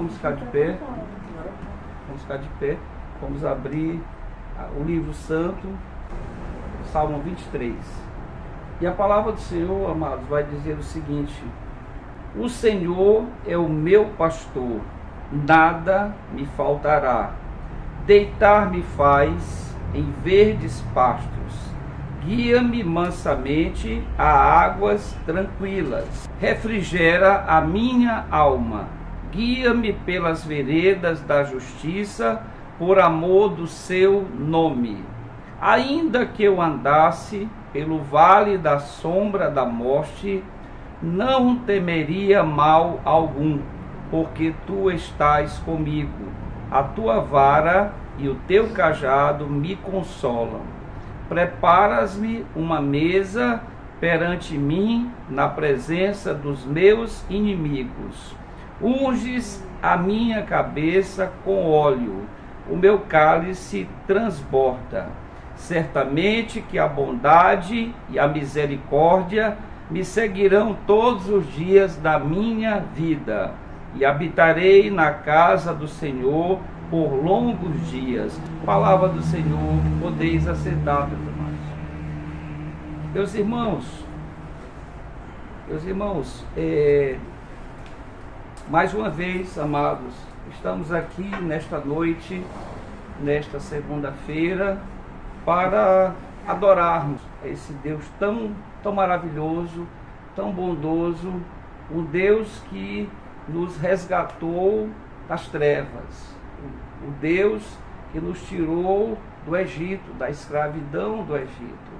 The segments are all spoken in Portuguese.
Vamos ficar de pé. Vamos ficar de pé. Vamos abrir o livro santo, Salmo 23. E a palavra do Senhor, amados, vai dizer o seguinte: o Senhor é o meu pastor, nada me faltará. Deitar-me faz em verdes pastos, guia-me mansamente a águas tranquilas, refrigera a minha alma, guia-me pelas veredas da justiça, por amor do seu nome. Ainda que eu andasse pelo vale da sombra da morte, não temeria mal algum, porque tu estás comigo. A tua vara e o teu cajado me consolam. Preparas-me uma mesa perante mim, na presença dos meus inimigos. Unges a minha cabeça com óleo, o meu cálice transborda. Certamente que a bondade e a misericórdia me seguirão todos os dias da minha vida, e habitarei na casa do Senhor por longos dias. Palavra do Senhor, podeis assentar, meus irmãos. Meus irmãos, mais uma vez, amados, estamos aqui nesta noite, nesta segunda-feira, para adorarmos esse Deus tão maravilhoso, tão bondoso, um Deus que nos resgatou das trevas, o Deus que nos tirou do Egito, da escravidão do Egito,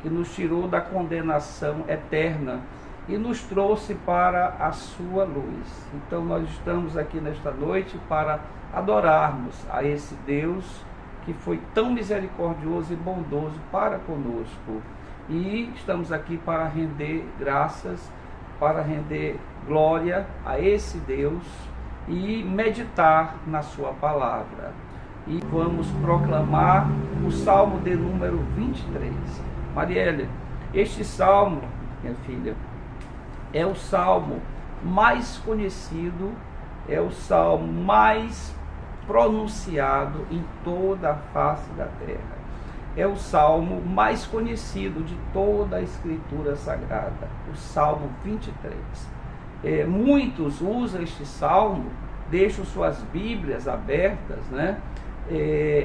que nos tirou da condenação eterna e nos trouxe para a sua luz. Então nós estamos aqui nesta noite para adorarmos a esse Deus que foi tão misericordioso e bondoso para conosco. E estamos aqui para render graças, para render glória a esse Deus e meditar na sua palavra. E vamos proclamar o Salmo de número 23. Marielle, este Salmo, minha filha, é o Salmo mais conhecido, é o Salmo mais pronunciado em toda a face da terra. É o Salmo mais conhecido de toda a Escritura Sagrada, o Salmo 23. Muitos usam este Salmo, deixam suas Bíblias abertas, né,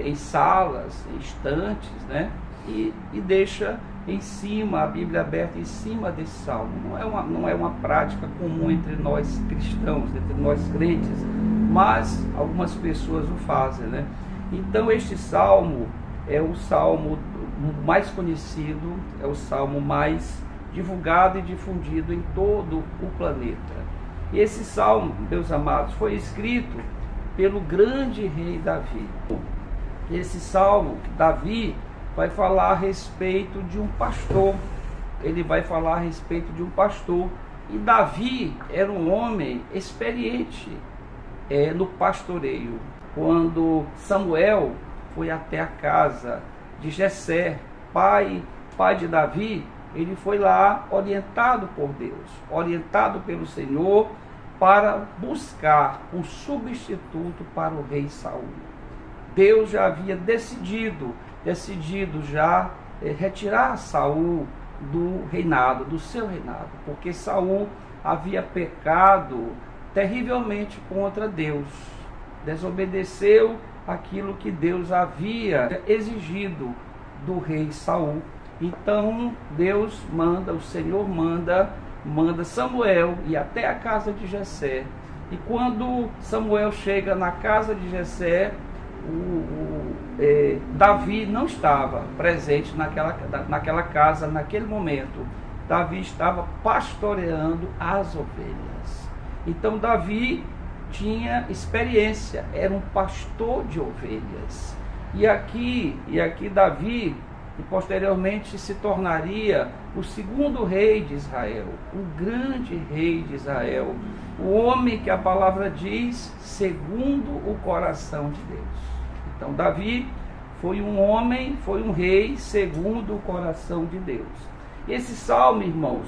em salas, em estantes, né, e deixa em cima, a Bíblia aberta em cima desse Salmo. Não é uma prática comum entre nós cristãos, entre nós crentes, mas algumas pessoas o fazem, né? Então este Salmo é o Salmo mais conhecido, é o Salmo mais divulgado e difundido em todo o planeta. E esse Salmo, meus amados, foi escrito pelo grande rei Davi. Esse Salmo, Davi, vai falar a respeito de um pastor. Ele vai falar a respeito de um pastor. E Davi era um homem experiente no pastoreio. Quando Samuel foi até a casa de Jessé, pai de Davi, ele foi lá orientado por Deus, orientado pelo Senhor, para buscar um substituto para o rei Saul. Deus já havia decidido já retirar Saul do reinado, do seu reinado, porque Saul havia pecado terrivelmente contra Deus, desobedeceu aquilo que Deus havia exigido do rei Saul. Então Deus manda, o Senhor manda Samuel ir até a casa de Jessé. E quando Samuel chega na casa de Jessé, Davi não estava presente naquela casa naquele momento. Davi estava pastoreando as ovelhas. Então Davi tinha experiência, era um pastor de ovelhas. E aqui Davi, e posteriormente se tornaria o segundo rei de Israel, o grande rei de Israel, o homem que a palavra diz segundo o coração de Deus. Então Davi foi um homem, foi um rei segundo o coração de Deus. E esse salmo, irmãos,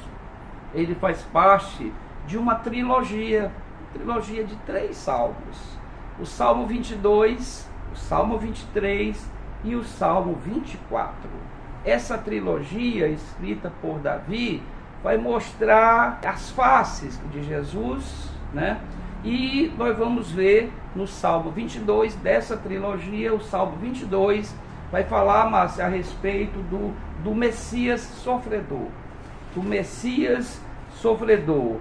ele faz parte de uma trilogia trilogia de 3 salmos. O Salmo 22, o Salmo 23 e o Salmo 24. Essa trilogia, escrita por Davi, vai mostrar as faces de Jesus, né? E nós vamos ver no Salmo 22 dessa trilogia, o Salmo 22 vai falar, Márcia, a respeito do Messias sofredor. Do Messias sofredor.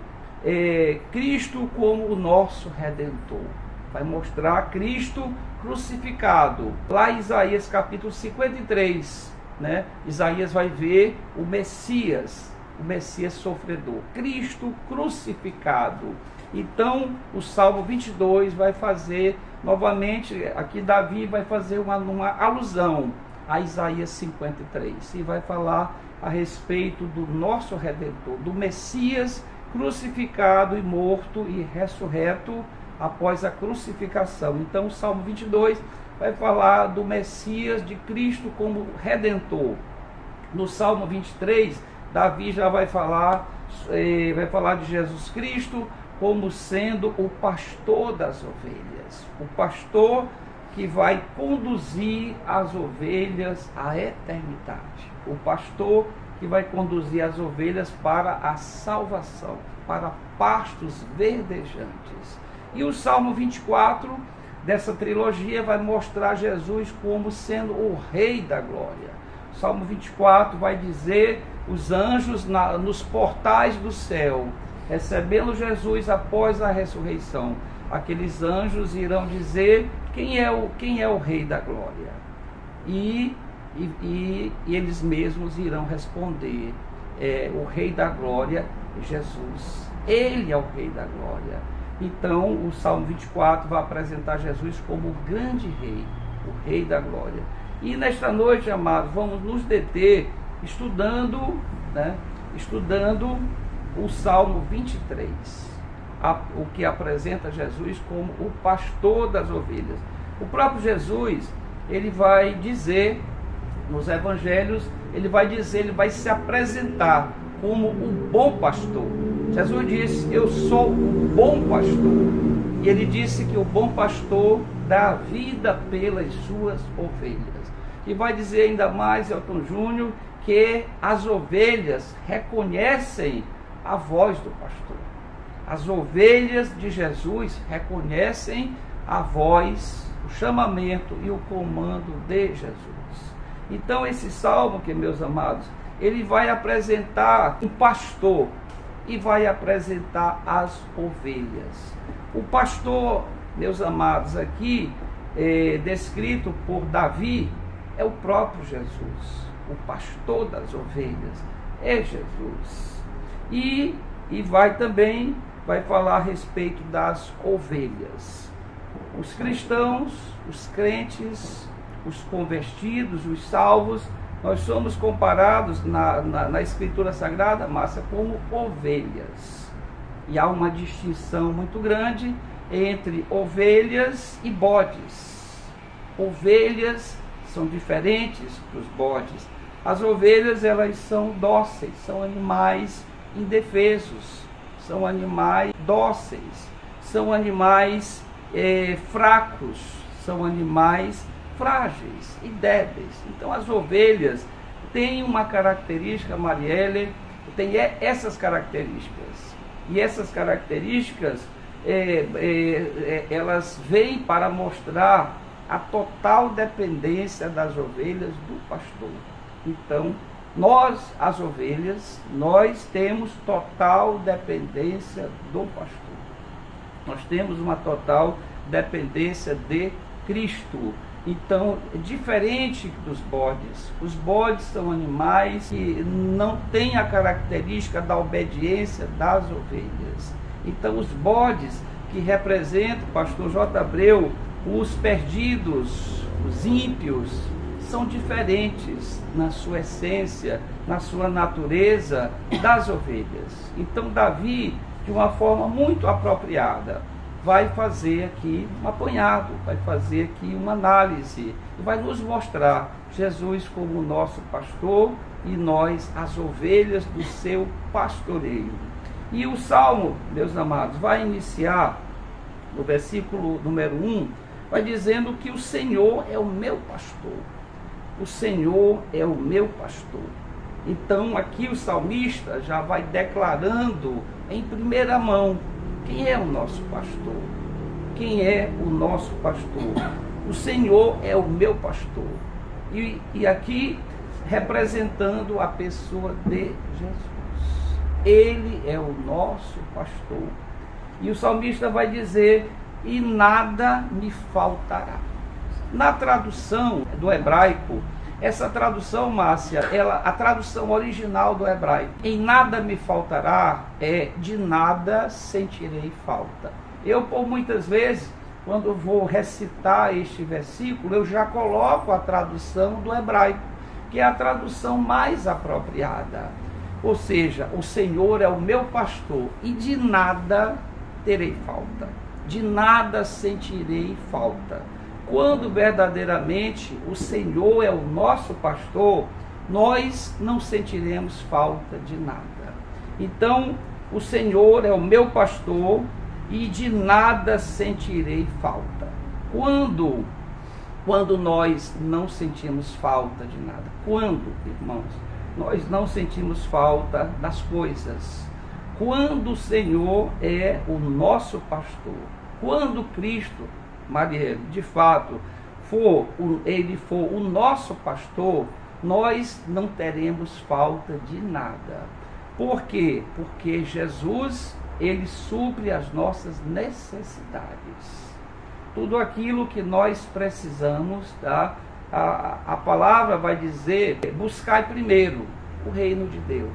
Cristo como o nosso Redentor. Vai mostrar Cristo crucificado. Lá em Isaías capítulo 53, né? Isaías vai ver o Messias sofredor. Cristo crucificado. Então, o Salmo 22 vai fazer, novamente, aqui Davi vai fazer uma alusão a Isaías 53. E vai falar a respeito do nosso Redentor, do Messias crucificado e morto e ressurreto após a crucificação. Então, o Salmo 22 vai falar do Messias, de Cristo como Redentor. No Salmo 23, Davi já vai falar de Jesus Cristo como sendo o pastor das ovelhas, o pastor que vai conduzir as ovelhas à eternidade, o pastor que vai conduzir as ovelhas para a salvação, para pastos verdejantes. E o Salmo 24 dessa trilogia vai mostrar Jesus como sendo o Rei da Glória. O Salmo 24 vai dizer os anjos nos portais do céu, recebendo Jesus após a ressurreição. Aqueles anjos irão dizer quem é o Rei da Glória. E eles mesmos irão responder, o Rei da Glória, Jesus. Ele é o Rei da Glória. Então, o Salmo 24 vai apresentar Jesus como o grande Rei, o Rei da Glória. E nesta noite, amados, vamos nos deter estudando o Salmo 23, o que apresenta Jesus como o pastor das ovelhas. O próprio Jesus, ele vai dizer, nos evangelhos, ele vai se apresentar como o bom pastor. Jesus disse, eu sou o bom pastor. E ele disse que o bom pastor dá vida pelas suas ovelhas. E vai dizer ainda mais, Elton Júnior, que as ovelhas reconhecem a voz do pastor. As ovelhas de Jesus reconhecem a voz, o chamamento e o comando de Jesus. Então esse salmo, que meus amados, ele vai apresentar um pastor e vai apresentar as ovelhas. O pastor, meus amados, aqui descrito por Davi, é o próprio Jesus. O pastor das ovelhas é Jesus. E vai falar a respeito das ovelhas. Os cristãos, os crentes, os convertidos, os salvos, nós somos comparados na Escritura Sagrada, Márcia, como ovelhas. E há uma distinção muito grande entre ovelhas e bodes. Ovelhas são diferentes dos bodes. As ovelhas, elas são dóceis, são animais indefesos, são animais dóceis, são animais fracos, são animais frágeis e débeis. Então as ovelhas têm uma característica, Marielle, tem essas características. E essas características, elas vêm para mostrar a total dependência das ovelhas do pastor. Então, nós, as ovelhas, nós temos total dependência do pastor. Nós temos uma total dependência de Cristo. Então, diferente dos bodes. Os bodes são animais que não têm a característica da obediência das ovelhas. Então, os bodes que representam, pastor J. Abreu, os perdidos, os ímpios, são diferentes na sua essência, na sua natureza das ovelhas. Então Davi, de uma forma muito apropriada, vai fazer aqui um apanhado, vai fazer aqui uma análise, e vai nos mostrar Jesus como nosso pastor e nós as ovelhas do seu pastoreio. E o Salmo, meus amados, vai iniciar no versículo número 1, vai dizendo que o Senhor é o meu pastor. O Senhor é o meu pastor. Então aqui o salmista já vai declarando em primeira mão quem é o nosso pastor. Quem é o nosso pastor? O Senhor é o meu pastor. E aqui representando a pessoa de Jesus. Ele é o nosso pastor. E o salmista vai dizer, e nada me faltará. Na tradução do hebraico, essa tradução, Márcia, a tradução original do hebraico, em nada me faltará, é de nada sentirei falta. Eu, por muitas vezes, quando vou recitar este versículo, eu já coloco a tradução do hebraico, que é a tradução mais apropriada. Ou seja, o Senhor é o meu pastor e de nada terei falta, de nada sentirei falta. Quando verdadeiramente o Senhor é o nosso pastor, nós não sentiremos falta de nada. Então, o Senhor é o meu pastor e de nada sentirei falta. Quando nós não sentimos falta de nada? Quando, irmãos, nós não sentimos falta das coisas? Quando o Senhor é o nosso pastor? Quando Cristo, Marielle, de fato, ele for o nosso pastor, nós não teremos falta de nada. Por quê? Porque Jesus, ele supre as nossas necessidades. Tudo aquilo que nós precisamos, tá? A palavra vai dizer, buscai primeiro o reino de Deus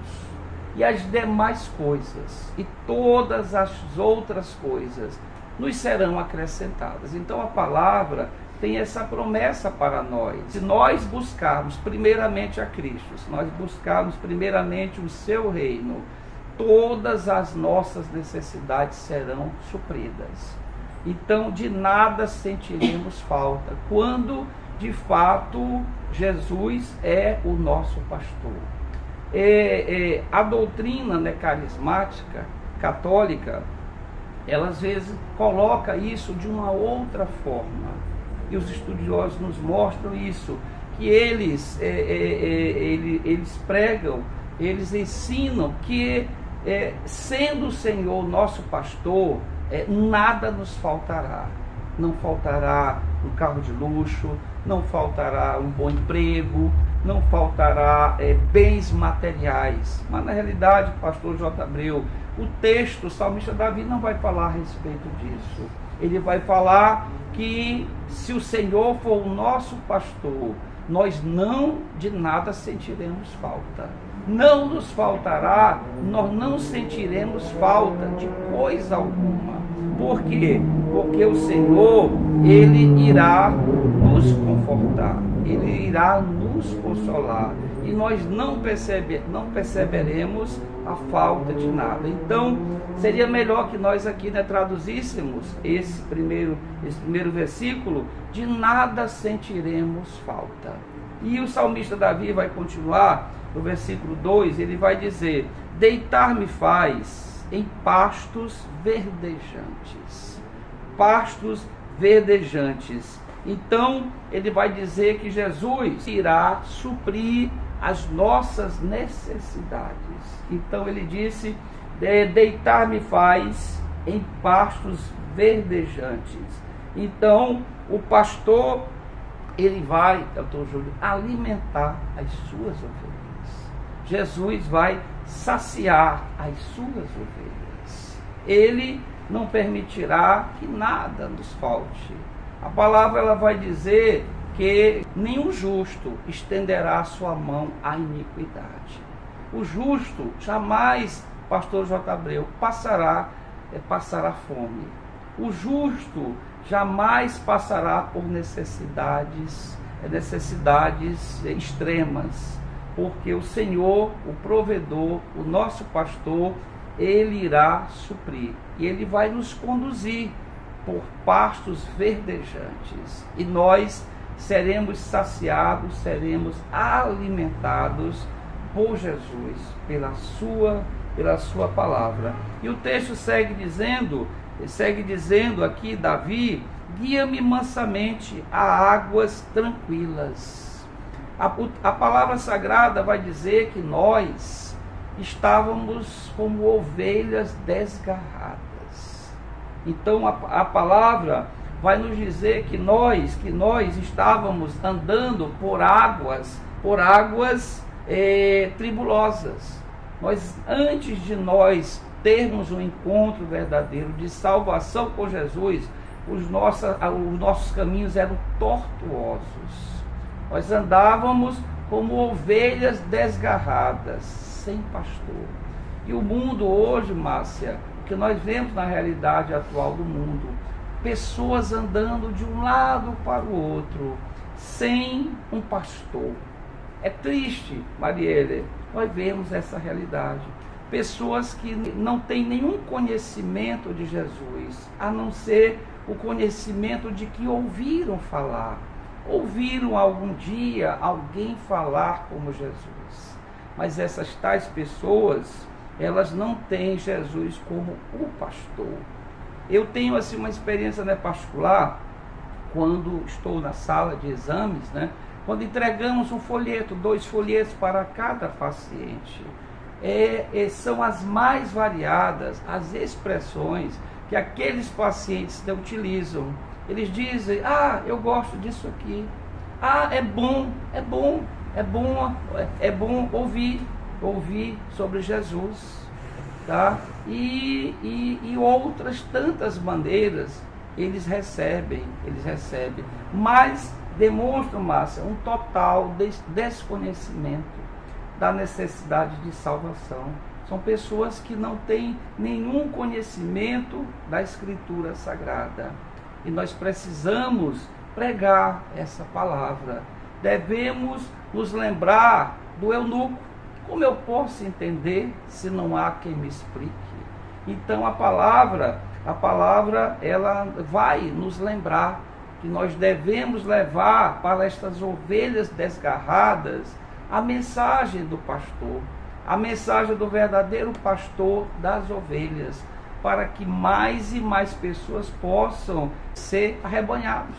e as demais coisas, e todas as outras coisas nos serão acrescentadas. Então a palavra tem essa promessa para nós. Se nós buscarmos primeiramente a Cristo, se nós buscarmos primeiramente o seu reino, todas as nossas necessidades serão supridas. Então de nada sentiremos falta, quando de fato Jesus é o nosso pastor. A doutrina, carismática, católica, ela às vezes coloca isso de uma outra forma, e os estudiosos nos mostram isso, que eles pregam, eles ensinam que sendo o Senhor nosso pastor, nada nos faltará. Não faltará um carro de luxo, não faltará um bom emprego, não faltará bens materiais. Mas na realidade, pastor J. Abreu, o texto, o salmista Davi não vai falar a respeito disso. Ele vai falar que se o Senhor for o nosso pastor, nós não de nada sentiremos falta. Não nos faltará, nós não sentiremos falta de coisa alguma. Por quê? Porque o Senhor, ele irá nos confortar, ele irá nos consolar, e nós não perceberemos a falta de nada. Então, seria melhor que nós aqui traduzíssemos esse primeiro versículo, de nada sentiremos falta. E o salmista Davi vai continuar, no versículo 2, ele vai dizer, deitar-me faz em pastos verdejantes. Pastos verdejantes. Então, ele vai dizer que Jesus irá suprir as nossas necessidades. Então, ele disse, deitar-me faz em pastos verdejantes. Então, o pastor, ele vai, doutor Júlio, alimentar as suas ovelhas. Jesus vai saciar as suas ovelhas. Ele não permitirá que nada nos falte. A palavra ela vai dizer que nenhum justo estenderá a sua mão à iniquidade. O justo jamais, pastor J. Abreu, passará fome. O justo jamais passará por necessidades extremas, porque o Senhor, o provedor, o nosso pastor, ele irá suprir, e ele vai nos conduzir por pastos verdejantes, e nós seremos saciados, seremos alimentados por Jesus, pela sua pela sua palavra. E o texto segue dizendo aqui, Davi, guia-me mansamente a águas tranquilas. A palavra sagrada vai dizer que nós estávamos como ovelhas desgarradas. Então a palavra vai nos dizer que nós estávamos andando por águas tribulosas. Antes de nós termos um encontro verdadeiro de salvação com Jesus, os nossos caminhos eram tortuosos. Nós andávamos como ovelhas desgarradas, sem pastor. E o mundo hoje, Márcia, o que nós vemos na realidade atual do mundo, pessoas andando de um lado para o outro, sem um pastor. É triste, Marielle, nós vemos essa realidade. Pessoas que não têm nenhum conhecimento de Jesus, a não ser o conhecimento de que ouviram falar. Ouviram algum dia alguém falar como Jesus. Mas essas tais pessoas, elas não têm Jesus como o pastor. Eu tenho assim uma experiência particular, quando estou na sala de exames, quando entregamos um folheto, 2 folhetos para cada paciente. São as mais variadas as expressões que aqueles pacientes utilizam. Eles dizem: eu gosto disso aqui. É bom ouvir sobre Jesus. Tá? E outras tantas maneiras eles recebem, mas demonstram, Márcia, um total desconhecimento da necessidade de salvação. São pessoas que não têm nenhum conhecimento da Escritura Sagrada. E nós precisamos pregar essa palavra. Devemos nos lembrar do eunuco. Como eu posso entender se não há quem me explique? Então a palavra ela vai nos lembrar que nós devemos levar para estas ovelhas desgarradas a mensagem do pastor, a mensagem do verdadeiro pastor das ovelhas, para que mais e mais pessoas possam ser arrebanhados,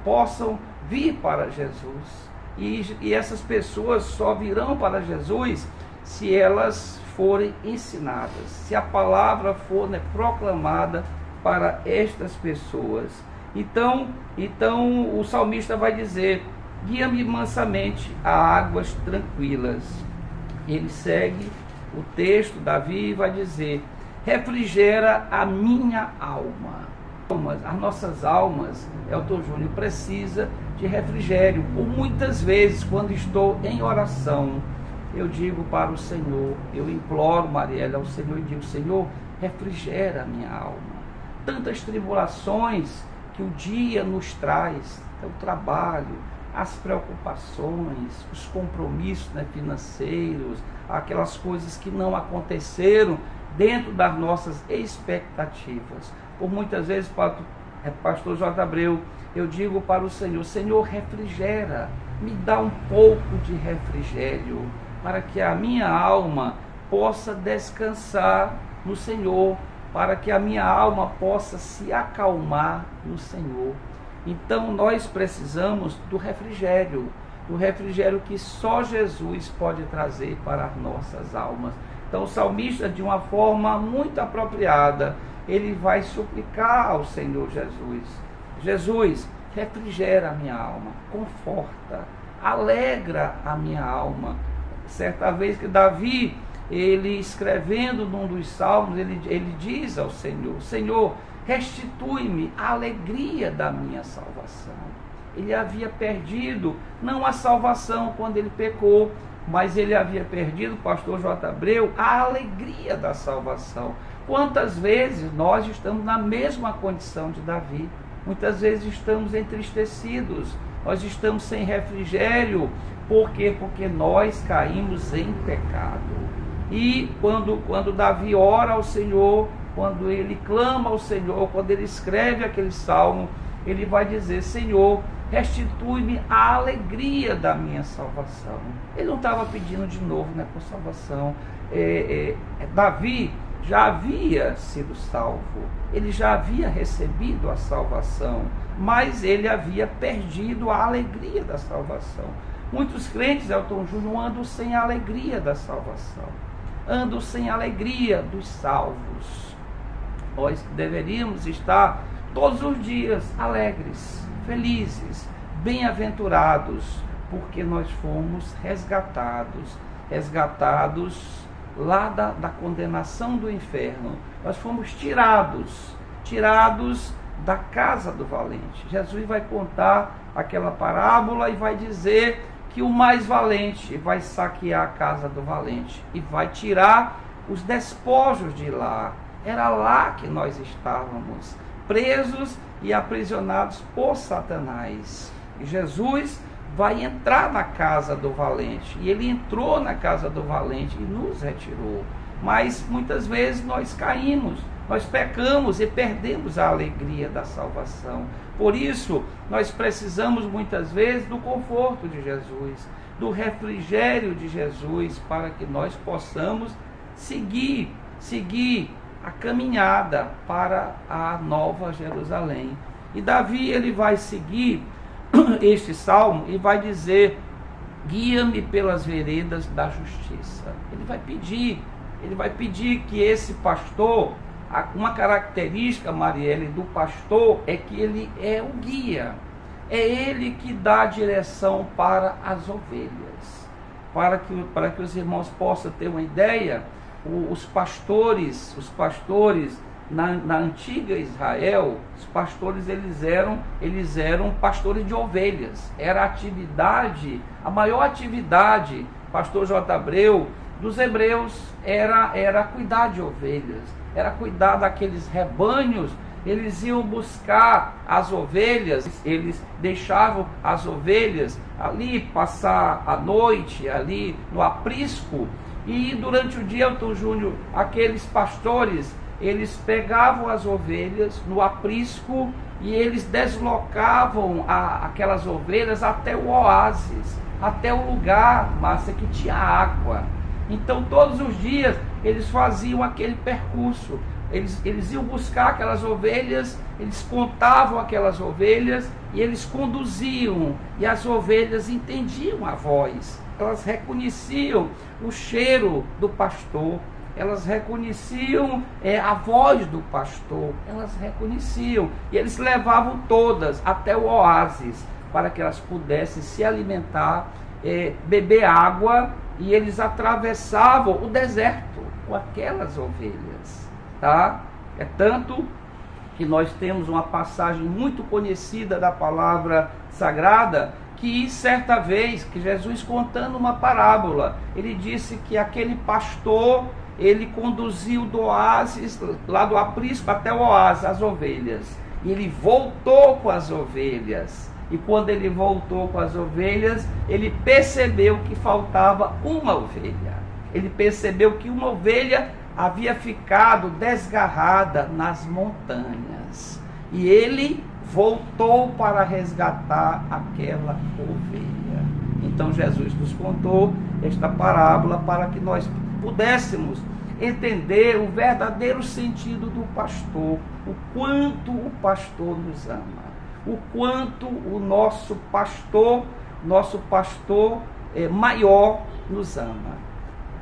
possam vir para Jesus. E essas pessoas só virão para Jesus se elas forem ensinadas, se a palavra for proclamada para estas pessoas. Então o salmista vai dizer: guia-me mansamente a águas tranquilas. Ele segue o texto, Davi vai dizer: refrigera a minha alma. As nossas almas, Elton Júnior, precisa de refrigério. Por muitas vezes, quando estou em oração, eu digo para o Senhor, eu imploro, Marielle, ao Senhor e digo: Senhor, refrigera a minha alma. Tantas tribulações que o dia nos traz, o trabalho, as preocupações, os compromissos financeiros, aquelas coisas que não aconteceram dentro das nossas expectativas. Por muitas vezes, pastor J. Abreu, eu digo para o Senhor: Senhor, refrigera, me dá um pouco de refrigério, para que a minha alma possa descansar no Senhor, para que a minha alma possa se acalmar no Senhor. Então nós precisamos do refrigério que só Jesus pode trazer para as nossas almas. Então o salmista, de uma forma muito apropriada, ele vai suplicar ao Senhor Jesus: Jesus, refrigera a minha alma, conforta, alegra a minha alma. Certa vez que Davi, ele escrevendo num dos salmos, ele diz ao Senhor: Senhor, restitui-me a alegria da minha salvação. Ele havia perdido, não a salvação quando ele pecou, mas ele havia perdido, pastor J. Abreu, a alegria da salvação. Quantas vezes nós estamos na mesma condição de Davi? Muitas vezes estamos entristecidos, nós estamos sem refrigério. Por quê? Porque nós caímos em pecado. E quando Davi ora ao Senhor, quando ele clama ao Senhor, quando ele escreve aquele salmo, ele vai dizer: Senhor, restitui-me a alegria da minha salvação. Ele não estava pedindo de novo, né, por salvação. Davi já havia sido salvo, ele já havia recebido a salvação, mas ele havia perdido a alegria da salvação. Muitos crentes, Elton Júnior, andam sem a alegria da salvação, andam sem a alegria dos salvos. Nós deveríamos estar todos os dias alegres, felizes, bem-aventurados, porque nós fomos resgatados lá da condenação do inferno. Nós fomos tirados da casa do valente. Jesus vai contar aquela parábola e vai dizer que o mais valente vai saquear a casa do valente e vai tirar os despojos de lá. Era lá que nós estávamos, presos e aprisionados por Satanás. E Jesus vai entrar na casa do valente, e ele entrou na casa do valente e nos retirou. Mas muitas vezes nós caímos, nós pecamos e perdemos a alegria da salvação. Por isso, nós precisamos muitas vezes do conforto de Jesus, do refrigério de Jesus, para que nós possamos seguir a caminhada para a Nova Jerusalém. E Davi, ele vai seguir este salmo e vai dizer: guia-me pelas veredas da justiça. Ele vai pedir que esse pastor, uma característica, Marielle, do pastor é que ele é o guia, é ele que dá a direção para as ovelhas. Para que os irmãos possam ter uma ideia, os pastores na antiga Israel, os pastores eles eram pastores de ovelhas. Era a maior atividade, pastor J. Abreu, dos hebreus era cuidar de ovelhas, era cuidar daqueles rebanhos. Eles iam buscar as ovelhas, eles deixavam as ovelhas ali passar a noite, ali no aprisco, e durante o dia, Elton Júnior, aqueles pastores, eles pegavam as ovelhas no aprisco e eles deslocavam aquelas ovelhas até o oásis, até o lugar, Márcia, que tinha água. Então todos os dias eles faziam aquele percurso, eles iam buscar aquelas ovelhas, eles contavam aquelas ovelhas e eles conduziam, e as ovelhas entendiam a voz, elas reconheciam o cheiro do pastor, elas reconheciam a voz do pastor, elas reconheciam, e eles levavam todas até o oásis, para que elas pudessem se alimentar, beber água, e eles atravessavam o deserto com aquelas ovelhas, tá? É tanto que nós temos uma passagem muito conhecida da palavra sagrada, que certa vez, que Jesus contando uma parábola, ele disse que aquele pastor, ele conduziu do oásis, lá do aprisco até o oásis, as ovelhas. E ele voltou com as ovelhas. E quando ele voltou com as ovelhas, ele percebeu que faltava uma ovelha. Ele percebeu que uma ovelha havia ficado desgarrada nas montanhas. E ele voltou para resgatar aquela ovelha. Então Jesus nos contou esta parábola para que nós pudéssemos entender o verdadeiro sentido do pastor, o quanto o pastor nos ama, o quanto o nosso pastor maior nos ama.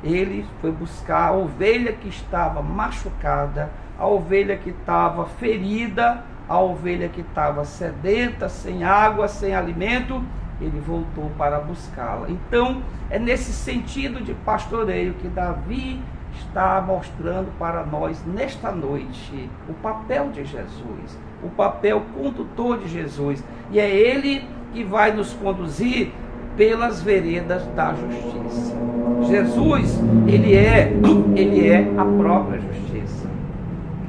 Ele foi buscar a ovelha que estava machucada, a ovelha que estava ferida, a ovelha que estava sedenta, sem água, sem alimento. Ele voltou para buscá-la. Então, é nesse sentido de pastoreio que Davi está mostrando para nós nesta noite o papel de Jesus, o papel condutor de Jesus. E é Ele que vai nos conduzir pelas veredas da justiça. Jesus, Ele é a própria justiça.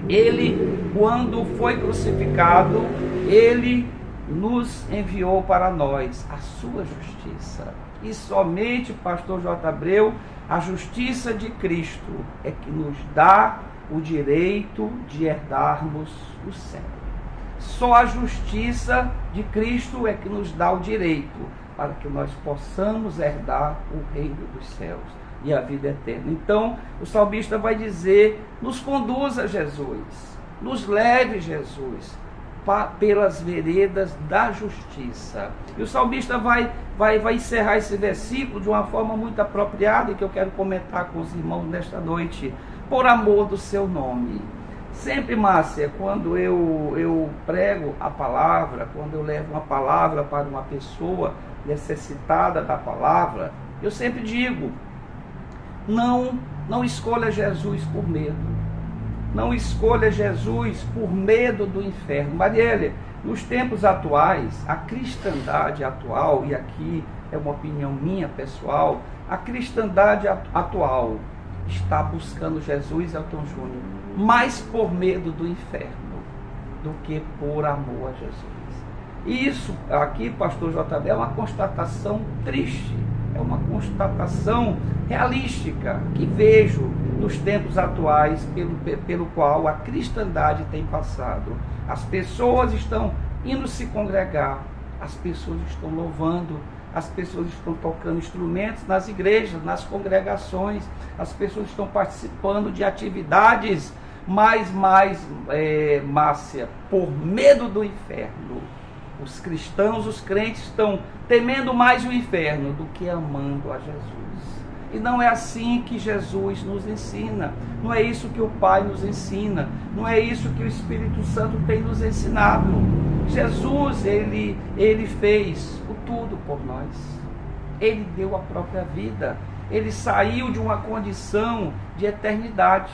Ele, quando foi crucificado, Ele nos enviou para nós a sua justiça. E somente, pastor J. Abreu, a justiça de Cristo é que nos dá o direito de herdarmos o céu. Só a justiça de Cristo é que nos dá o direito para que nós possamos herdar o reino dos céus e a vida eterna. Então, o salmista vai dizer: nos conduza, Jesus, nos leve, Jesus, pelas veredas da justiça. E o salmista vai encerrar esse versículo de uma forma muito apropriada, e que eu quero comentar com os irmãos nesta noite: por amor do seu nome. Sempre, Márcia, quando eu prego a palavra, quando eu levo uma palavra para uma pessoa necessitada da palavra, eu sempre digo: não escolha Jesus por medo. Não escolha Jesus por medo do inferno. Marielle, nos tempos atuais, a cristandade atual, e aqui é uma opinião minha pessoal, a cristandade atual está buscando Jesus, Elton Júnior, mais por medo do inferno do que por amor a Jesus. E isso aqui, pastor JB, é uma constatação triste, é uma constatação realística que vejo nos tempos atuais pelo qual a cristandade tem passado. As pessoas estão indo se congregar, as pessoas estão louvando, as pessoas estão tocando instrumentos nas igrejas, nas congregações, as pessoas estão participando de atividades Márcia, por medo do inferno. Os cristãos, os crentes estão temendo mais o inferno do que amando a Jesus. E não é assim que Jesus nos ensina, não é isso que o Pai nos ensina, não é isso que o Espírito Santo tem nos ensinado. Jesus, ele fez o tudo por nós, ele deu a própria vida, ele saiu de uma condição de eternidade.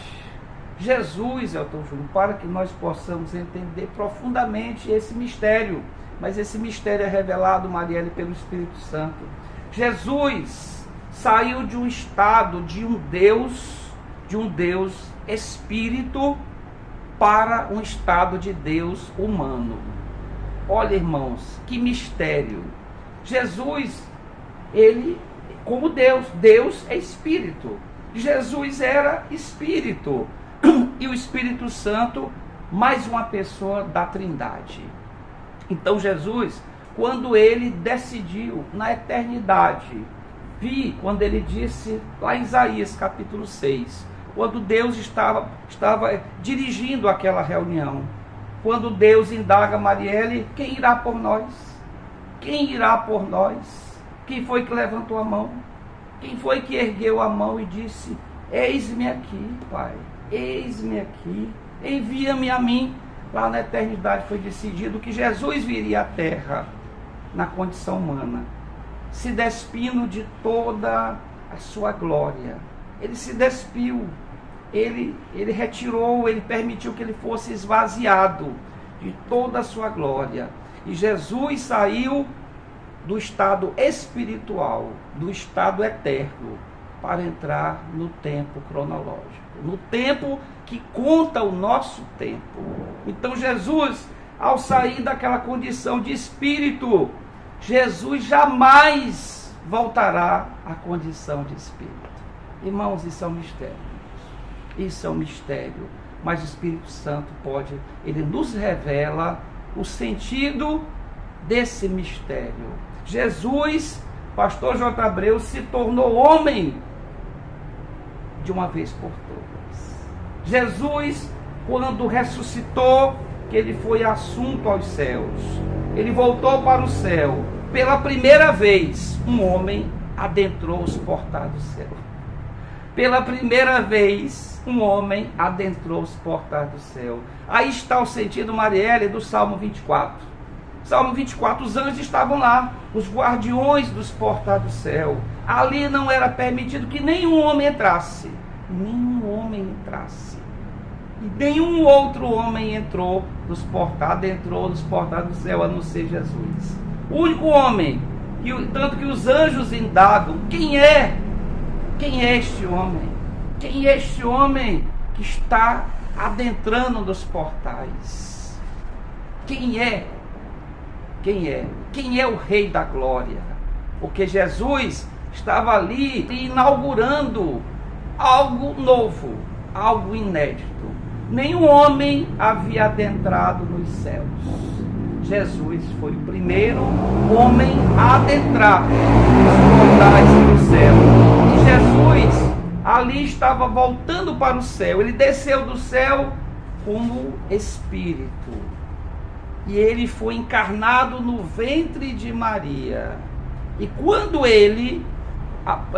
Jesus, Elton Júnior, para que nós possamos entender profundamente esse mistério, mas esse mistério é revelado, Marielle, pelo Espírito Santo. Jesus saiu de um estado de um Deus espírito para um estado de Deus humano. Olha, irmãos, que mistério. Jesus, ele, como Deus é espírito. Jesus era espírito. E o Espírito Santo, mais uma pessoa da Trindade. Então Jesus, quando ele decidiu na eternidade, quando ele disse lá em Isaías capítulo 6, quando Deus estava dirigindo aquela reunião, quando Deus indaga Marielle: quem irá por nós? Quem irá por nós? Quem foi que levantou a mão? Quem foi que ergueu a mão e disse: eis-me aqui, Pai, eis-me aqui, envia-me a mim? Lá na eternidade foi decidido que Jesus viria à terra na condição humana, se despindo de toda a sua glória. Ele se despiu, ele retirou, ele permitiu que ele fosse esvaziado de toda a sua glória. E Jesus saiu do estado espiritual, do estado eterno, para entrar no tempo cronológico, no tempo que conta o nosso tempo. Então Jesus, ao sair daquela condição de espírito, Jesus jamais voltará à condição de espírito. Irmãos, isso é um mistério. Isso é um mistério. Mas o Espírito Santo ele nos revela o sentido desse mistério. Jesus, pastor J. Abreu, se tornou homem de uma vez por todas. Jesus, quando ressuscitou, que ele foi assunto aos céus, ele voltou para o céu. Pela primeira vez, um homem adentrou os portais do céu. Pela primeira vez, um homem adentrou os portais do céu. Aí está o sentido, Marielle, do Salmo 24. Salmo 24, os anjos estavam lá, os guardiões dos portais do céu. Ali não era permitido que nenhum homem entrasse. Nenhum homem entrasse. E nenhum outro homem adentrou nos portais do céu, a não ser Jesus. O único homem, tanto que os anjos indagam: quem é este homem? Quem é este homem que está adentrando nos portais? Quem é? Quem é? Quem é o Rei da Glória? Porque Jesus estava ali inaugurando algo novo, algo inédito. nenhum homem havia adentrado nos céus. Jesus foi o primeiro homem a adentrar nos portais do céu. E Jesus ali estava voltando para o céu. Ele desceu do céu como Espírito. E ele foi encarnado no ventre de Maria. E quando ele,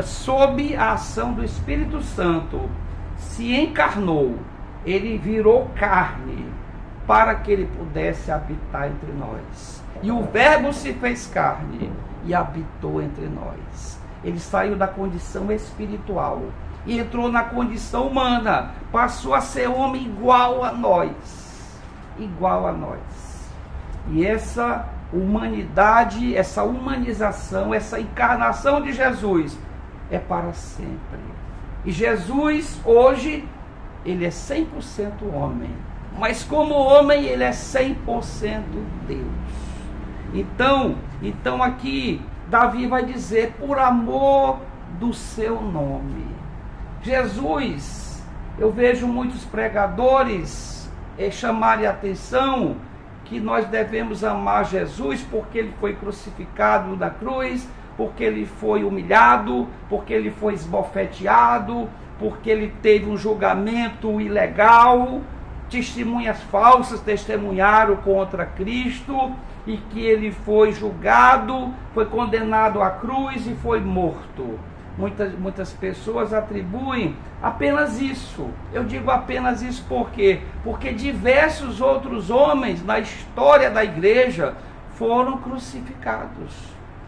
sob a ação do Espírito Santo, se encarnou, ele virou carne para que ele pudesse habitar entre nós. E o Verbo se fez carne e habitou entre nós. Ele saiu da condição espiritual e entrou na condição humana, passou a ser homem igual a nós. Igual a nós. E essa humanidade, essa humanização, essa encarnação de Jesus é para sempre. E Jesus, hoje, ele é 100% homem. Mas como homem, ele é 100% Deus. Então aqui, Davi vai dizer, por amor do seu nome. Jesus, eu vejo muitos pregadores chamarem a atenção que nós devemos amar Jesus porque ele foi crucificado na cruz, porque ele foi humilhado, porque ele foi esbofeteado, porque ele teve um julgamento ilegal, testemunhas falsas testemunharam contra Cristo, e que ele foi julgado, foi condenado à cruz e foi morto. Muitas pessoas atribuem apenas isso. Eu digo apenas isso por quê? Porque diversos outros homens na história da igreja foram crucificados.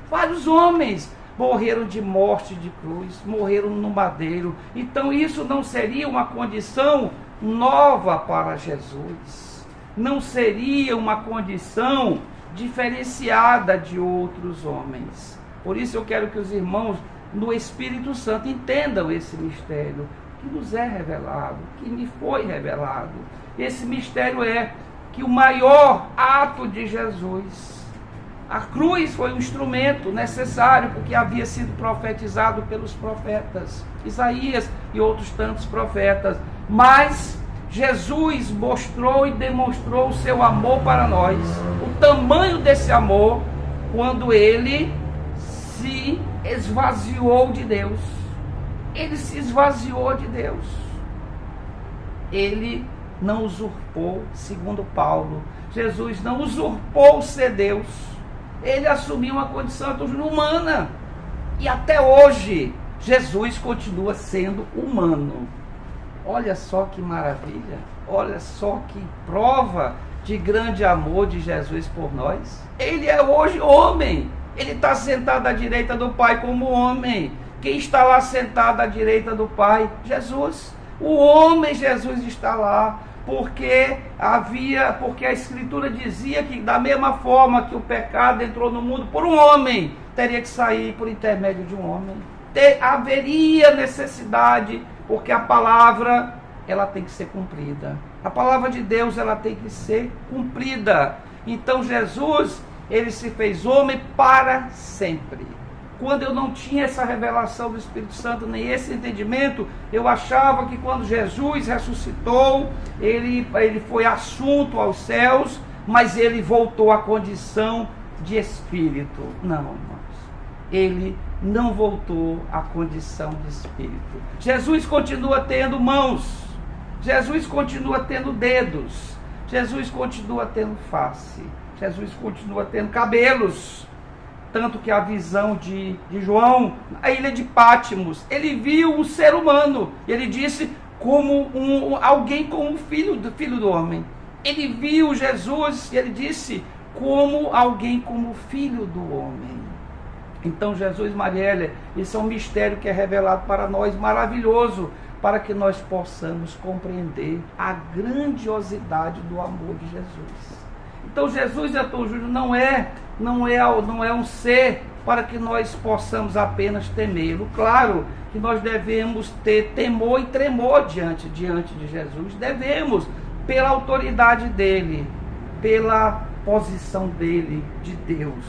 Vários homens morreram de morte de cruz, morreram no madeiro. Então isso não seria uma condição nova para Jesus. Não seria uma condição diferenciada de outros homens. Por isso eu quero que os irmãos no Espírito Santo entendam esse mistério que nos é revelado, que me foi revelado. Esse mistério é que o maior ato de Jesus, a cruz, foi um instrumento necessário, porque havia sido profetizado pelos profetas Isaías e outros tantos profetas, mas Jesus mostrou e demonstrou o seu amor para nós, o tamanho desse amor, quando ele se esvaziou de Deus. Ele se esvaziou de Deus. Ele não usurpou, segundo Paulo, Jesus não usurpou ser Deus. Ele assumiu uma condição humana. E até hoje, Jesus continua sendo humano. Olha só que maravilha. Olha só que prova de grande amor de Jesus por nós. Ele é hoje homem. Ele está sentado à direita do Pai como homem. Quem está lá sentado à direita do Pai? Jesus. O homem Jesus está lá. Porque a Escritura dizia que da mesma forma que o pecado entrou no mundo por um homem, teria que sair por intermédio de um homem. Haveria necessidade, porque a palavra, ela tem que ser cumprida. A palavra de Deus, ela tem que ser cumprida. Então Jesus, ele se fez homem para sempre. Quando eu não tinha essa revelação do Espírito Santo, nem esse entendimento, eu achava que quando Jesus ressuscitou, ele foi assunto aos céus, mas ele voltou à condição de Espírito. Não, irmãos. Ele não voltou à condição de Espírito. Jesus continua tendo mãos. Jesus continua tendo dedos. Jesus continua tendo face. Jesus continua tendo cabelos. Tanto que a visão de João, na ilha de Pátimos, ele viu o ser humano. Ele disse como alguém como filho do homem. Ele viu Jesus e ele disse como alguém como filho do homem. Então Jesus, Marielle, isso é um mistério que é revelado para nós, maravilhoso, para que nós possamos compreender a grandiosidade do amor de Jesus. Então Jesus, Antônio Júnior, não é um ser para que nós possamos apenas temê-lo. Claro que nós devemos ter temor e tremor diante de Jesus. Devemos, pela autoridade dele, pela posição dele de Deus.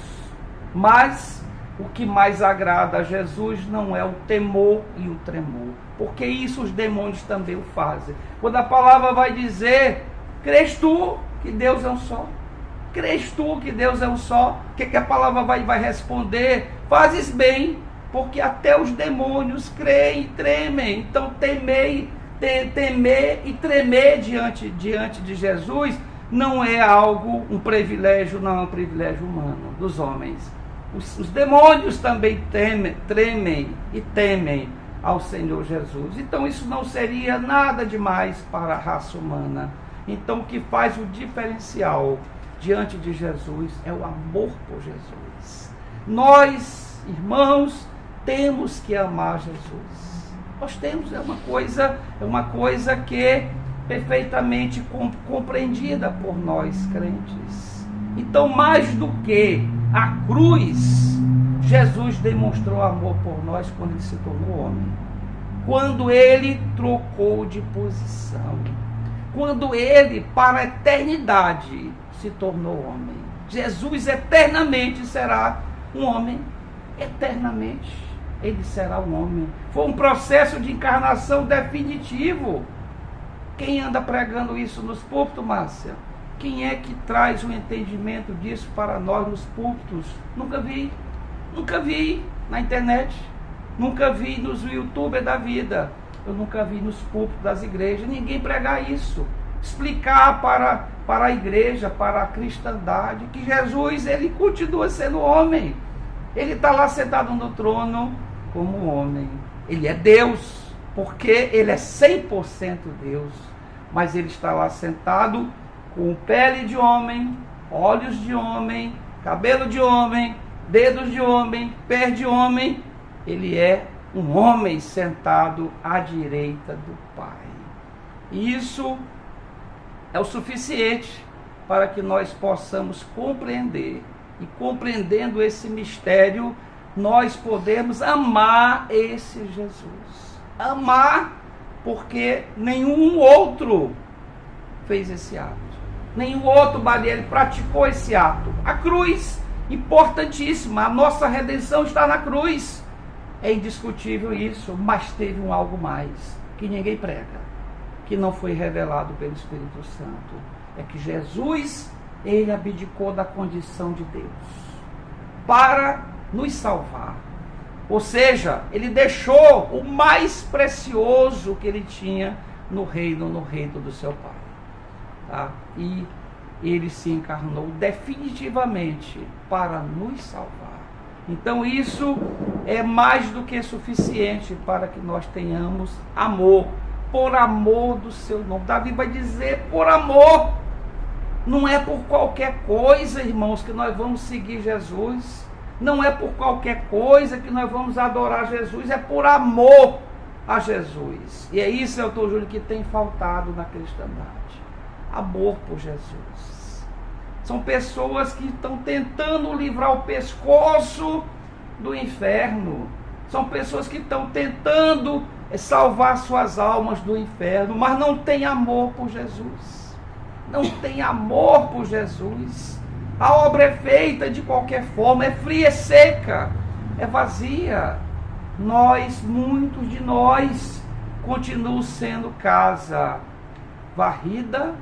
Mas o que mais agrada a Jesus não é o temor e o tremor, porque isso os demônios também o fazem. Quando a palavra vai dizer, crês tu que Deus é um só? Crês tu que Deus é um só? O que a palavra vai responder? Fazes bem, porque até os demônios creem e tremem. Então temer e tremer diante de Jesus não é algo, um privilégio, não é um privilégio humano dos homens. Os demônios também tremem e temem ao Senhor Jesus. Então isso não seria nada demais para a raça humana. Então o que faz o diferencial diante de Jesus é o amor por Jesus. Nós, irmãos, temos que amar Jesus. Nós temos, é uma coisa que é perfeitamente compreendida por nós crentes. Então, mais do que a cruz, Jesus demonstrou amor por nós quando ele se tornou homem. Quando ele trocou de posição. Quando ele, para a eternidade, se tornou homem. Jesus eternamente será um homem. Eternamente ele será um homem. Foi um processo de encarnação definitivo. Quem anda pregando isso nos púlpitos, Márcia? Quem é que traz o entendimento disso para nós nos púlpitos? Nunca vi na internet, nunca vi nos youtubers da vida, eu nunca vi nos púlpitos das igrejas, ninguém pregar isso, explicar para a igreja, para a cristandade, que Jesus, ele continua sendo homem, ele está lá sentado no trono como homem, ele é Deus, porque ele é 100% Deus, mas ele está lá sentado com pele de homem, olhos de homem, cabelo de homem, dedos de homem, pés de homem. Ele é um homem sentado à direita do Pai. E isso é o suficiente para que nós possamos compreender. E compreendendo esse mistério, nós podemos amar esse Jesus. Amar porque nenhum outro fez esse ato. Nenhum outro barbeiro praticou esse ato. A cruz, importantíssima, a nossa redenção está na cruz. É indiscutível isso, mas teve um algo mais, que ninguém prega, que não foi revelado pelo Espírito Santo. É que Jesus, ele abdicou da condição de Deus para nos salvar. Ou seja, ele deixou o mais precioso que ele tinha no reino do seu Pai. Tá? E ele se encarnou definitivamente para nos salvar. Então isso é mais do que suficiente para que nós tenhamos amor, por amor do seu nome. Davi vai dizer por amor. Não é por qualquer coisa, irmãos, que nós vamos seguir Jesus. Não é por qualquer coisa que nós vamos adorar Jesus, é por amor a Jesus. E é isso, Elton Júnior, que tem faltado na cristandade. Amor por Jesus. São pessoas que estão tentando livrar o pescoço do inferno. São pessoas que estão tentando salvar suas almas do inferno, mas não tem amor por Jesus. Não tem amor por Jesus. A obra é feita de qualquer forma, é fria, é seca, é vazia. Muitos de nós, continuam sendo casa varrida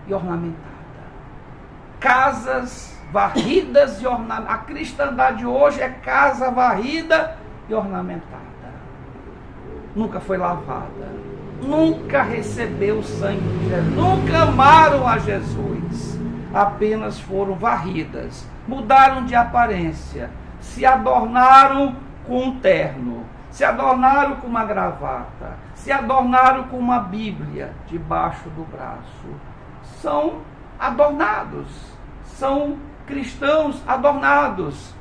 e ornamentada. Casas varridas e ornamentadas. A cristandade hoje é casa varrida e ornamentada. Nunca foi lavada. Nunca recebeu o sangue de Jesus. Nunca amaram a Jesus. Apenas foram varridas. Mudaram de aparência. Se adornaram com um terno. Se adornaram com uma gravata. Se adornaram com uma Bíblia debaixo do braço. São adornados. São cristãos adornados,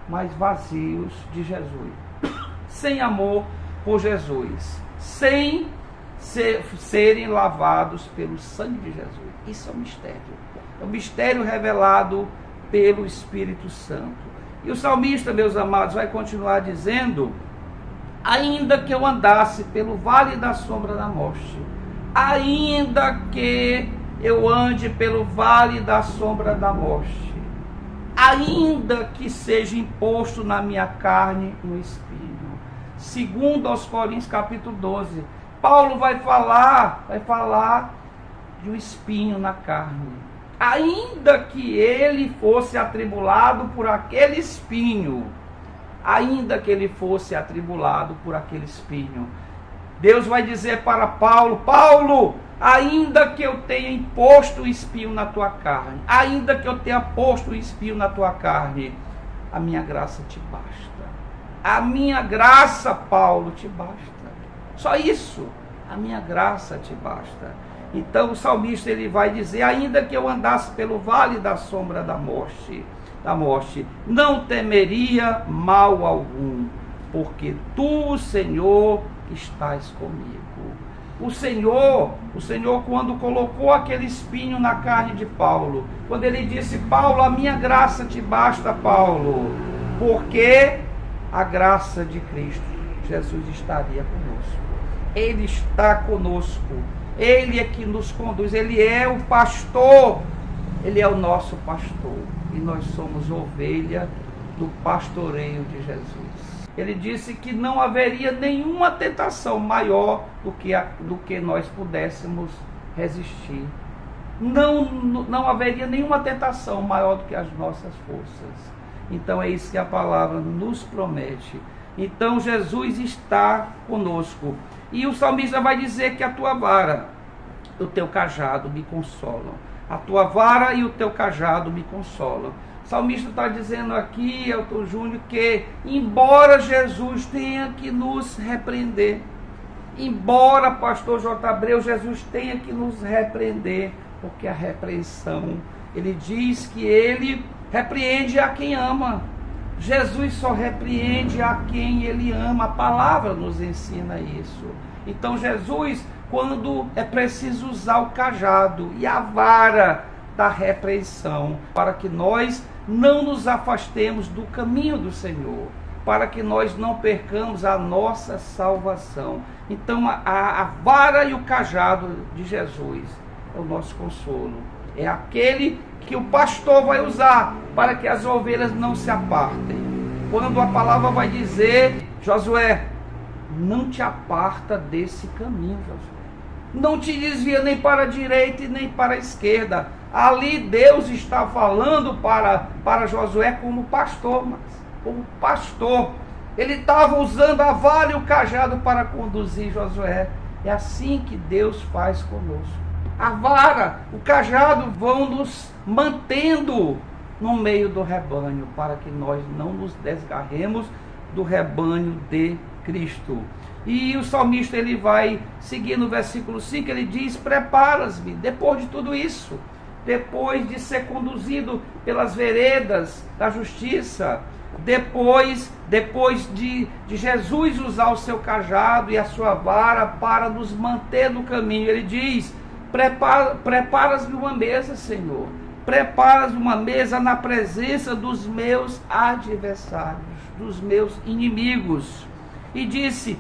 mas vazios de Jesus. Sem amor por Jesus. Sem serem lavados pelo sangue de Jesus. Isso é um mistério. É um mistério revelado pelo Espírito Santo. E o salmista, meus amados, vai continuar dizendo: ainda que eu andasse pelo vale da sombra da morte, ainda que eu ande pelo vale da sombra da morte, ainda que seja imposto na minha carne um espinho. Segundo aos Coríntios capítulo 12, Paulo vai falar de um espinho na carne. Ainda que ele fosse atribulado por aquele espinho, ainda que ele fosse atribulado por aquele espinho, Deus vai dizer para Paulo: Paulo, ainda que eu tenha imposto o espinho na tua carne, ainda que eu tenha posto o espinho na tua carne, a minha graça te basta. A minha graça, Paulo, te basta. Só isso, a minha graça te basta. Então o salmista ele vai dizer: ainda que eu andasse pelo vale da sombra da morte, não temeria mal algum, porque tu, Senhor, estás comigo. O Senhor, quando colocou aquele espinho na carne de Paulo, quando ele disse: Paulo, a minha graça te basta, Paulo, porque a graça de Cristo, Jesus estaria conosco. Ele está conosco. Ele é que nos conduz. Ele é o pastor. Ele é o nosso pastor. E nós somos ovelha do pastoreio de Jesus. Ele disse que não haveria nenhuma tentação maior do que nós pudéssemos resistir. Não haveria nenhuma tentação maior do que as nossas forças. Então é isso que a palavra nos promete. Então Jesus está conosco. E o salmista vai dizer que a tua vara e o teu cajado me consolam. A tua vara e o teu cajado me consolam. O salmista está dizendo aqui, Elton Júnior, que embora Jesus tenha que nos repreender, embora, pastor J. Abreu, Jesus tenha que nos repreender, porque a repreensão, ele diz que ele repreende a quem ama. Jesus só repreende a quem ele ama. A palavra nos ensina isso. Então Jesus, quando é preciso usar o cajado e a vara da repreensão, para que nós não nos afastemos do caminho do Senhor, para que nós não percamos a nossa salvação. Então a vara e o cajado de Jesus é o nosso consolo. É aquele que o pastor vai usar para que as ovelhas não se apartem. Quando a palavra vai dizer: Josué, não te aparta desse caminho, Josué. Não te desvia nem para a direita e nem para a esquerda. Ali Deus está falando para Josué como pastor, mas como pastor. Ele estava usando a vara e o cajado para conduzir Josué. É assim que Deus faz conosco. A vara, o cajado vão nos mantendo no meio do rebanho, para que nós não nos desgarremos do rebanho de Cristo. E o salmista ele vai seguir no versículo 5, ele diz: preparas-me, depois de tudo isso, depois de ser conduzido pelas veredas da justiça, depois de Jesus usar o seu cajado e a sua vara para nos manter no caminho, ele diz: preparas-me uma mesa, Senhor. Preparas-me uma mesa na presença dos meus adversários, dos meus inimigos. E disse: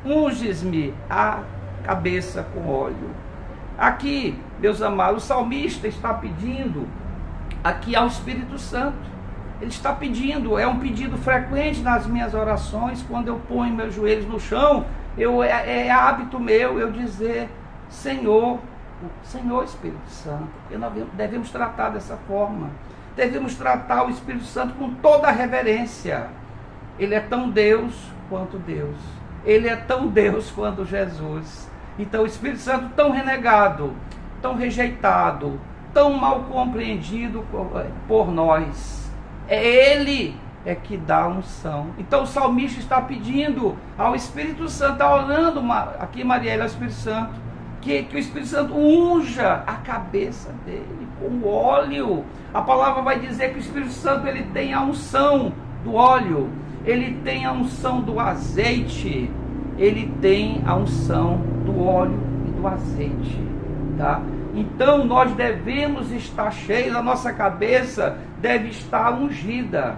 unges-me a cabeça com óleo. Aqui, meus amados, o salmista está pedindo aqui ao Espírito Santo. Ele está pedindo, é um pedido frequente nas minhas orações, quando eu ponho meus joelhos no chão, é hábito meu eu dizer: Senhor Espírito Santo. E nós devemos tratar dessa forma. Devemos tratar o Espírito Santo com toda a reverência. Ele é tão Deus quanto Deus. Ele é tão Deus quanto Jesus. Então o Espírito Santo, tão renegado, tão rejeitado, tão mal compreendido por nós, Ele é que dá unção. Então o salmista está pedindo ao Espírito Santo, está orando aqui, Mariela, ao Espírito Santo, que o Espírito Santo unja a cabeça dele com óleo. A palavra vai dizer que o Espírito Santo ele tem a unção do óleo, ele tem a unção do azeite, ele tem a unção do óleo e do azeite, tá? Então nós devemos estar cheios, a nossa cabeça deve estar ungida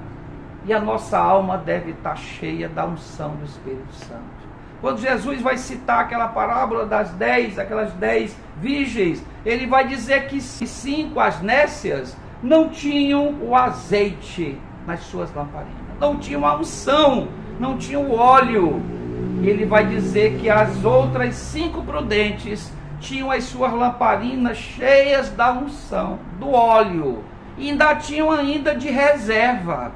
e a nossa alma deve estar cheia da unção do Espírito Santo. Quando Jesus vai citar aquela parábola aquelas 10 virgens, ele vai dizer que 5, as nécias, não tinham o azeite nas suas lamparinas, não tinham a unção, não tinham o óleo. Ele vai dizer que as outras 5 prudentes tinham as suas lamparinas cheias da unção, do óleo, e ainda tinham ainda de reserva.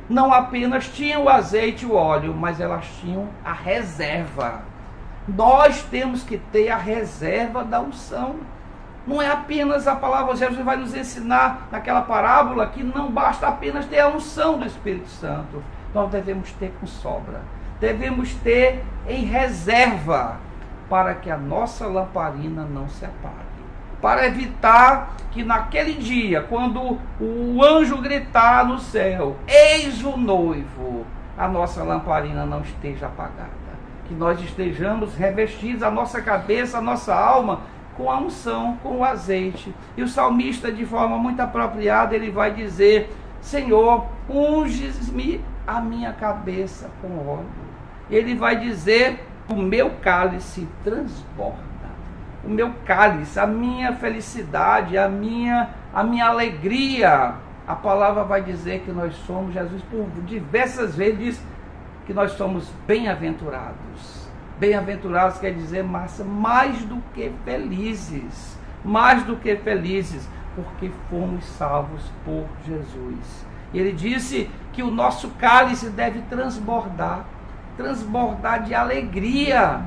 Não apenas tinham o azeite e o óleo, mas elas tinham a reserva. Nós temos que ter a reserva da unção. Não é apenas a palavra, Jesus vai nos ensinar naquela parábola que não basta apenas ter a unção do Espírito Santo. Nós devemos ter com sobra. Devemos ter em reserva para que a nossa lamparina não se apague. Para evitar que naquele dia, quando o anjo gritar no céu, eis o noivo, a nossa lamparina não esteja apagada. Que nós estejamos revestidos, a nossa cabeça, a nossa alma, com a unção, com o azeite. E o salmista, de forma muito apropriada, ele vai dizer: Senhor, unges-me a minha cabeça com óleo. Ele vai dizer: o meu cálice transborda. O meu cálice, a minha felicidade, a minha alegria. A palavra vai dizer que nós somos, Jesus por diversas vezes diz que nós somos bem-aventurados. Bem-aventurados quer dizer, Márcia, mais do que felizes. Mais do que felizes, porque fomos salvos por Jesus. E ele disse que o nosso cálice deve transbordar de alegria.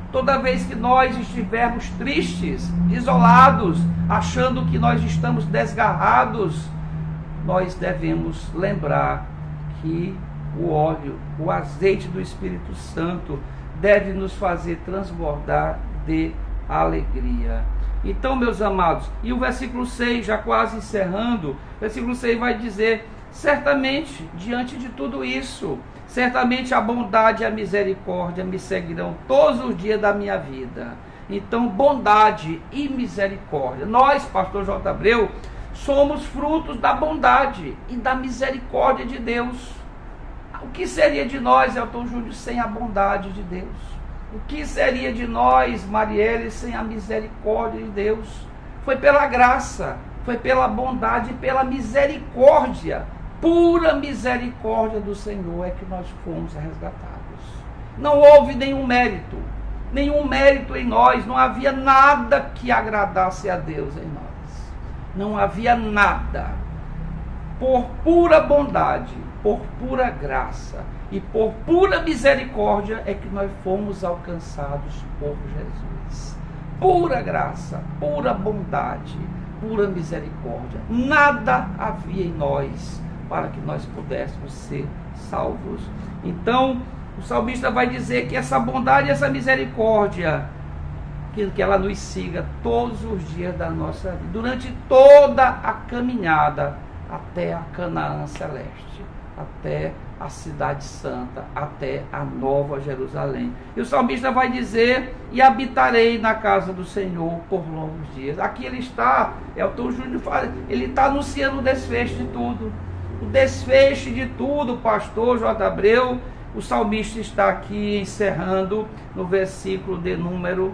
Toda vez que nós estivermos tristes, isolados, achando que nós estamos desgarrados, nós devemos lembrar que o óleo, o azeite do Espírito Santo deve nos fazer transbordar de alegria. Então, meus amados, e o versículo 6, já quase encerrando, o versículo 6 vai dizer: certamente, diante de tudo isso, certamente a bondade e a misericórdia me seguirão todos os dias da minha vida. Então, bondade e misericórdia. Nós, pastor J. Abreu, somos frutos da bondade e da misericórdia de Deus. O que seria de nós, Elton Júnior, sem a bondade de Deus? O que seria de nós, Marielle, sem a misericórdia de Deus? Foi pela graça, foi pela bondade e pela misericórdia, pura misericórdia do Senhor é que nós fomos resgatados. Não houve nenhum mérito em nós, não havia nada que agradasse a Deus em nós. Não havia nada. Por pura bondade, por pura graça e por pura misericórdia é que nós fomos alcançados por Jesus. Pura graça, pura bondade, pura misericórdia. Nada havia em nós para que nós pudéssemos ser salvos. Então, o salmista vai dizer que essa bondade e essa misericórdia, que ela nos siga todos os dias da nossa vida, durante toda a caminhada até a Canaã celeste, até a cidade santa, até a nova Jerusalém. E o salmista vai dizer: e habitarei na casa do Senhor por longos dias. Aqui ele está, Elton Júnior fala, ele está anunciando o desfecho de tudo. O desfecho de tudo, pastor J. Abreu, o salmista está aqui encerrando no versículo de número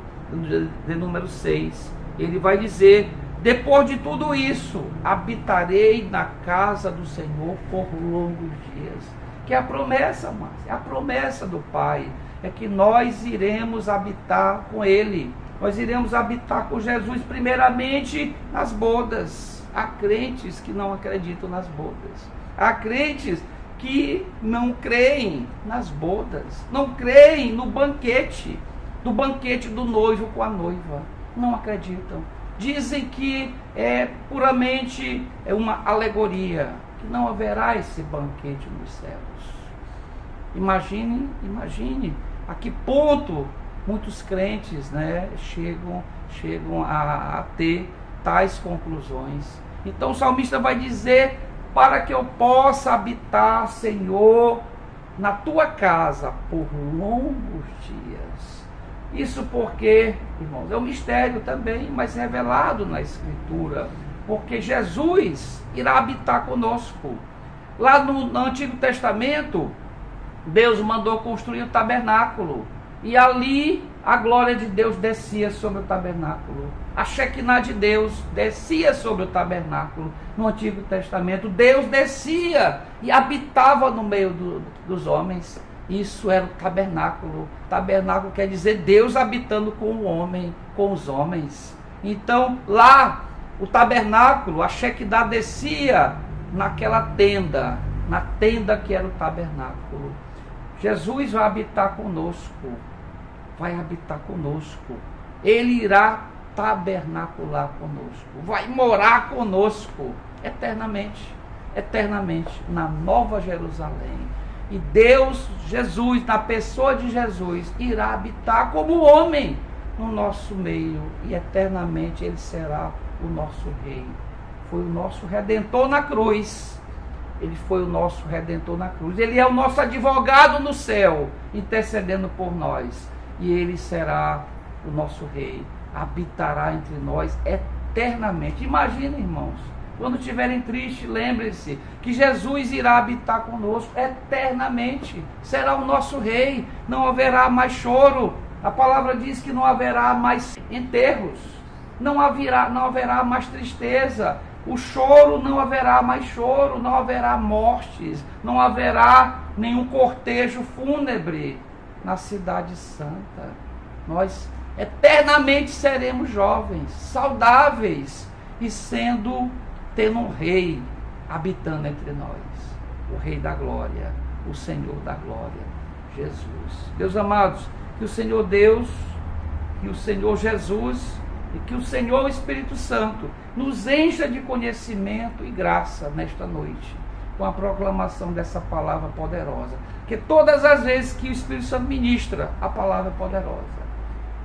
6. Ele vai dizer: depois de tudo isso, habitarei na casa do Senhor por longos dias. Que é a promessa, Márcia, a promessa do Pai, é que nós iremos habitar com Ele. Nós iremos habitar com Jesus, primeiramente nas bodas. Há crentes que não acreditam nas bodas. Há crentes que não creem nas bodas, não creem no banquete, do noivo com a noiva. Não acreditam. Dizem que é puramente uma alegoria, que não haverá esse banquete nos céus. Imagine a que ponto muitos crentes, chegam a ter tais conclusões. Então o salmista vai dizer: para que eu possa habitar, Senhor, na tua casa por longos dias. Isso porque, irmãos, é um mistério também, mas revelado na Escritura, porque Jesus irá habitar conosco. Lá no Antigo Testamento, Deus mandou construir o tabernáculo. E ali a glória de Deus descia sobre o tabernáculo. A Shekinah de Deus descia sobre o tabernáculo. No Antigo Testamento, Deus descia e habitava no meio dos homens. Isso era o tabernáculo. Tabernáculo quer dizer Deus habitando com o homem, com os homens. Então, lá, o tabernáculo, a Shekinah descia naquela tenda, na tenda que era o tabernáculo. Jesus vai habitar conosco. Vai habitar conosco. Ele irá tabernacular conosco. Vai morar conosco eternamente. Eternamente, na Nova Jerusalém. E Deus, Jesus, na pessoa de Jesus, irá habitar como homem no nosso meio. E eternamente Ele será o nosso Rei. Foi o nosso Redentor na cruz. Ele foi o nosso Redentor na cruz. Ele é o nosso advogado no céu, intercedendo por nós. E Ele será o nosso Rei. Habitará entre nós eternamente. Imagina, irmãos, quando estiverem tristes, lembrem-se que Jesus irá habitar conosco eternamente. Será o nosso Rei. Não haverá mais choro. A palavra diz que não haverá mais enterros. Não haverá mais tristeza. O choro, não haverá mais choro. Não haverá mortes. Não haverá nenhum cortejo fúnebre na cidade santa. Nós eternamente seremos jovens, saudáveis e tendo um Rei habitando entre nós, o Rei da glória, o Senhor da glória, Jesus. Deus amados, que o Senhor Deus, que o Senhor Jesus e que o Senhor Espírito Santo nos encha de conhecimento e graça nesta noite, com a proclamação dessa palavra poderosa. Que todas as vezes que o Espírito Santo ministra, a palavra é poderosa.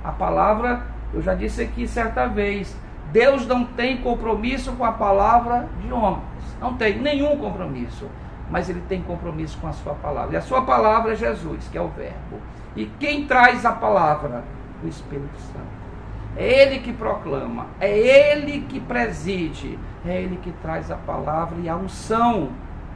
A palavra, eu já disse aqui certa vez, Deus não tem compromisso com a palavra de homens. Não tem nenhum compromisso. Mas Ele tem compromisso com a sua palavra. E a sua palavra é Jesus, que é o Verbo. E quem traz a palavra? O Espírito Santo. É Ele que proclama. É Ele que preside. É Ele que traz a palavra e a unção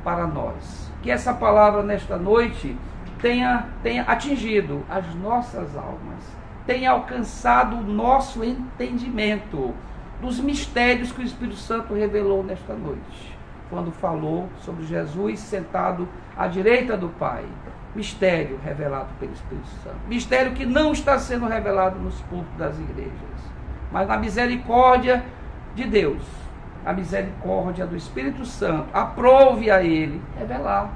para nós. Que essa palavra nesta noite tenha atingido as nossas almas. Tenha alcançado o nosso entendimento dos mistérios que o Espírito Santo revelou nesta noite, quando falou sobre Jesus sentado à direita do Pai. Mistério revelado pelo Espírito Santo. Mistério que não está sendo revelado nos púlpitos das igrejas, mas na misericórdia de Deus, a misericórdia do Espírito Santo, aprove a Ele revelar,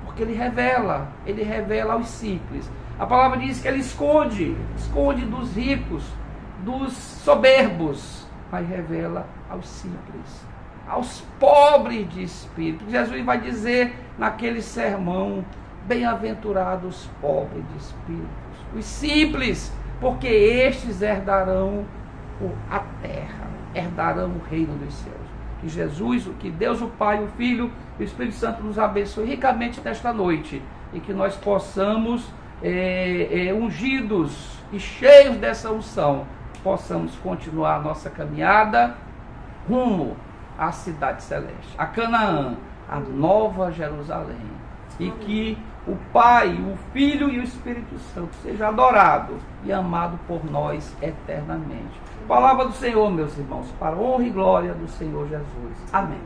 porque Ele revela aos simples. A palavra diz que Ele esconde dos ricos, dos soberbos, mas revela aos simples, aos pobres de espírito. Jesus vai dizer naquele sermão: bem-aventurados os pobres de espíritos, os simples, porque estes herdarão a terra, herdarão o reino dos céus. Que Jesus, que Deus o Pai, o Filho e o Espírito Santo nos abençoe ricamente nesta noite, e que nós possamos, ungidos e cheios dessa unção, possamos continuar a nossa caminhada rumo à cidade celeste, a Canaã, a Nova Jerusalém. E que o Pai, o Filho e o Espírito Santo seja adorado e amado por nós eternamente. Palavra do Senhor, meus irmãos, para a honra e glória do Senhor Jesus. Amém.